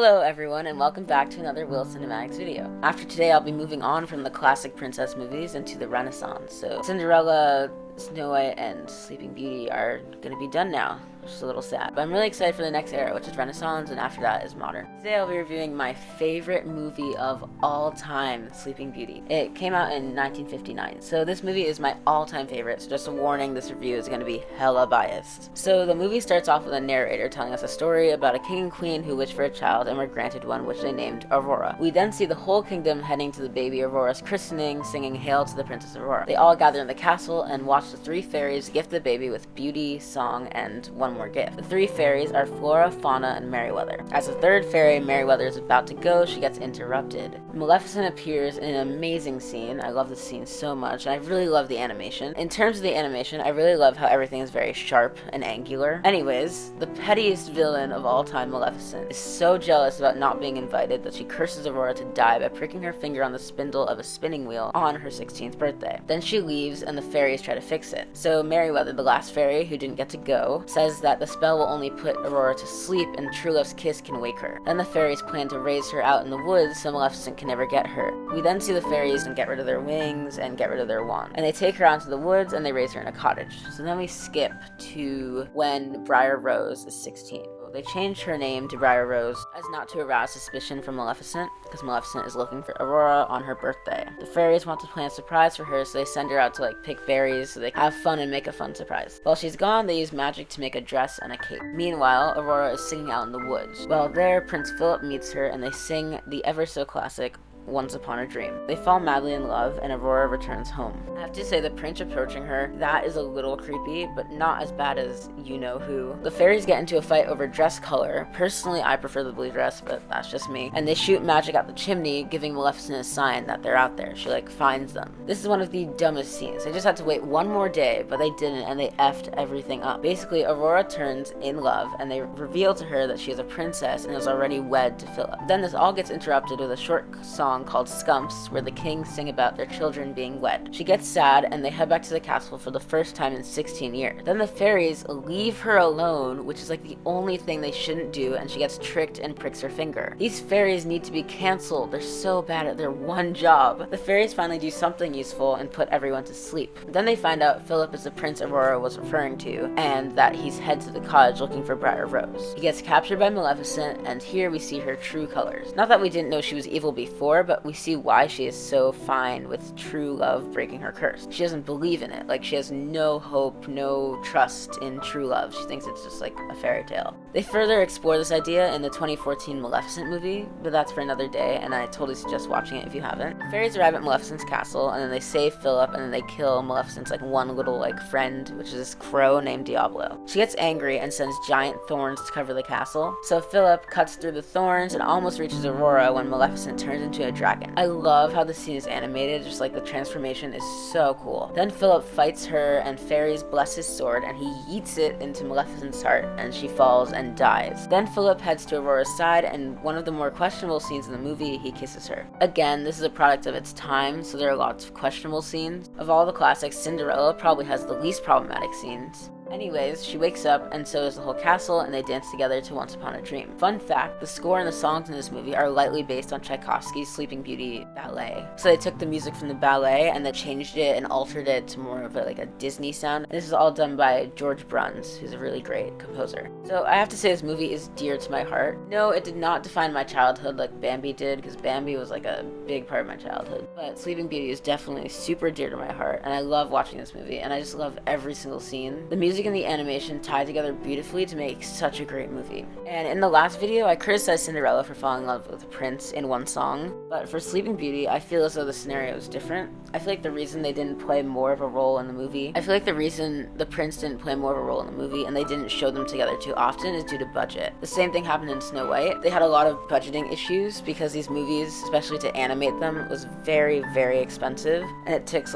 Hello everyone, and welcome back to another Will Cinematics video. After today, I'll be moving on from the classic princess movies into the Renaissance. So Cinderella, Snow White, and Sleeping Beauty are gonna be done now, which is a little sad. But I'm really excited for the next era, which is Renaissance, and after that is modern. Today I'll be reviewing my favorite movie of all time, Sleeping Beauty. It came out in 1959, so this movie is my all-time favorite, so just a warning, this review is gonna be hella biased. So the movie starts off with a narrator telling us a story about a king and queen who wished for a child and were granted one, which they named Aurora. We then see the whole kingdom heading to the baby Aurora's christening, singing Hail to the Princess Aurora. They all gather in the castle and watch the three fairies gift the baby with beauty, song, and one more gift. The three fairies are Flora, Fauna, and Merryweather. As the third fairy, Merryweather, is about to go, she gets interrupted. Maleficent appears in an amazing scene. I love this scene so much, and I really love the animation. In terms of the animation, I really love how everything is very sharp and angular. Anyways, the pettiest villain of all time, Maleficent, is so jealous about not being invited that she curses Aurora to die by pricking her finger on the spindle of a spinning wheel on her 16th birthday. Then she leaves, and the fairies try to fix it. So Merryweather, the last fairy who didn't get to go, says that the spell will only put Aurora to sleep and true love's kiss can wake her. Then the fairies plan to raise her out in the woods so Maleficent can never get her. We then see the fairies and get rid of their wings and get rid of their wand. And they take her out into the woods and they raise her in a cottage. So then we skip to when Briar Rose is 16. They changed her name to Briar Rose as not to arouse suspicion from Maleficent, because Maleficent is looking for Aurora on her birthday. The fairies want to plan a surprise for her, so they send her out to pick berries so they can have fun and make a fun surprise. While she's gone, they use magic to make a dress and a cape. Meanwhile, Aurora is singing out in the woods. While there, Prince Philip meets her and they sing the ever so classic Once Upon a Dream. They fall madly in love and Aurora returns home. I have to say the prince approaching her, that is a little creepy, but not as bad as you know who. The fairies get into a fight over dress color. Personally, I prefer the blue dress, but that's just me. And they shoot magic out the chimney, giving Maleficent a sign that they're out there. She finds them. This is one of the dumbest scenes. They just had to wait one more day, but they didn't, and they effed everything up. Basically, Aurora turns in love, and they reveal to her that she is a princess and is already wed to Philip. Then this all gets interrupted with a short song called Scumps, where the kings sing about their children being wed. She gets sad and they head back to the castle for the first time in 16 years. Then the fairies leave her alone, which is the only thing they shouldn't do, and she gets tricked and pricks her finger. These fairies need to be cancelled. They're so bad at their one job. The fairies finally do something useful and put everyone to sleep. Then they find out Philip is the prince Aurora was referring to, and that he's head to the cottage looking for Briar Rose. He gets captured by Maleficent, and here we see her true colors. Not that we didn't know she was evil before, but we see why she is so fine with true love breaking her curse. She doesn't believe in it. She has no hope, no trust in true love. She thinks it's just a fairy tale. They further explore this idea in the 2014 Maleficent movie, but that's for another day, and I totally suggest watching it if you haven't. The fairies arrive at Maleficent's castle, and then they save Philip, and then they kill Maleficent's one little friend, which is this crow named Diablo. She gets angry and sends giant thorns to cover the castle. So Philip cuts through the thorns and almost reaches Aurora when Maleficent turns into a dragon. I love how the scene is animated, just the transformation is so cool. Then Philip fights her and fairies bless his sword and he yeets it into Maleficent's heart and she falls and dies. Then Philip heads to Aurora's side, and one of the more questionable scenes in the movie, he kisses her. Again, this is a product of its time, so there are lots of questionable scenes. Of all the classics, Cinderella probably has the least problematic scenes. Anyways, she wakes up and so does the whole castle, and they dance together to Once Upon a Dream. Fun fact, the score and the songs in this movie are lightly based on Tchaikovsky's Sleeping Beauty ballet. So they took the music from the ballet and they changed it and altered it to more of a Disney sound. And this is all done by George Bruns, who's a really great composer. So I have to say this movie is dear to my heart. No, it did not define my childhood like Bambi did, because Bambi was a big part of my childhood. But Sleeping Beauty is definitely super dear to my heart, and I love watching this movie, and I just love every single scene. The music and the animation tie together beautifully to make such a great movie. And in the last video, I criticized Cinderella for falling in love with a prince in one song, but for Sleeping Beauty, I feel as though the scenario is different. I feel the reason they didn't play more of a role in the movie, I feel the reason the prince didn't play more of a role in the movie and they didn't show them together too often is due to budget. The same thing happened in Snow White. They had a lot of budgeting issues because these movies, especially to animate them, was very, very expensive, and it takes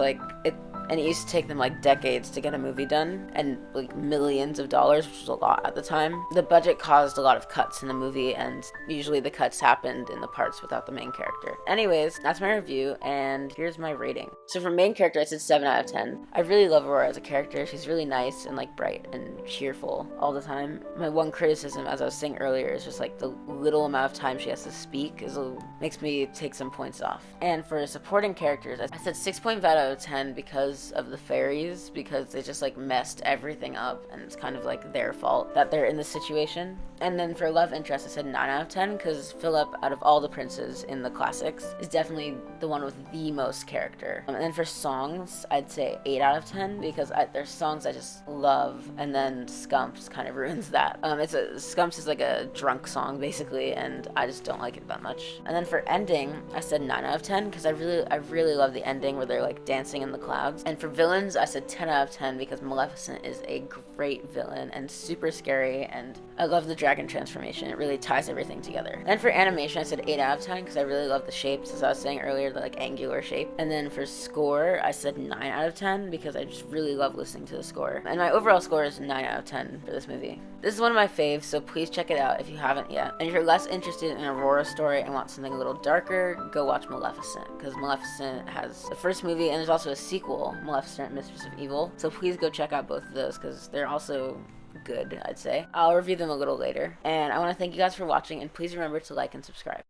And it used to take them like decades to get a movie done, and like millions of dollars, which was a lot at the time. The budget caused a lot of cuts in the movie, and usually the cuts happened in the parts without the main character. Anyways, that's my review, and here's my rating. So for main character, I said 7 out of 10. I really love Aurora as a character. She's really nice and like bright and cheerful all the time. My one criticism, as I was saying earlier, is just like the little amount of time she has to speak makes me take some points off. And for supporting characters, I said 6.5 out of 10 because of the fairies, because they just like messed everything up, and it's kind of like their fault that they're in this situation. And then for love interest, I said 9 out of 10 because Philip, out of all the princes in the classics, is definitely the one with the most character. And then for songs, I'd say 8 out of 10 because there's songs I just love, and then Scumps kind of ruins that. Scumps is like a drunk song basically, and I just don't like it that much. And then for ending, I said 9 out of 10 because I really love the ending where they're like dancing in the clouds. And for villains, I said 10 out of 10 because Maleficent is a great villain and super scary, and I love the dragon transformation. It really ties everything together. And for animation, I said 8 out of 10 because I really love the shapes, as I was saying earlier, the like angular shape. And then for score, I said 9 out of 10 because I just really love listening to the score. And my overall score is 9 out of 10 for this movie. This is one of my faves, so please check it out if you haven't yet. And if you're less interested in Aurora story and want something a little darker, go watch Maleficent, because Maleficent has the first movie and there's also a sequel, Maleficent, Mistress of Evil. So please go check out both of those because they're also good, I'd say. I'll review them a little later. And I want to thank you guys for watching, and please remember to like and subscribe.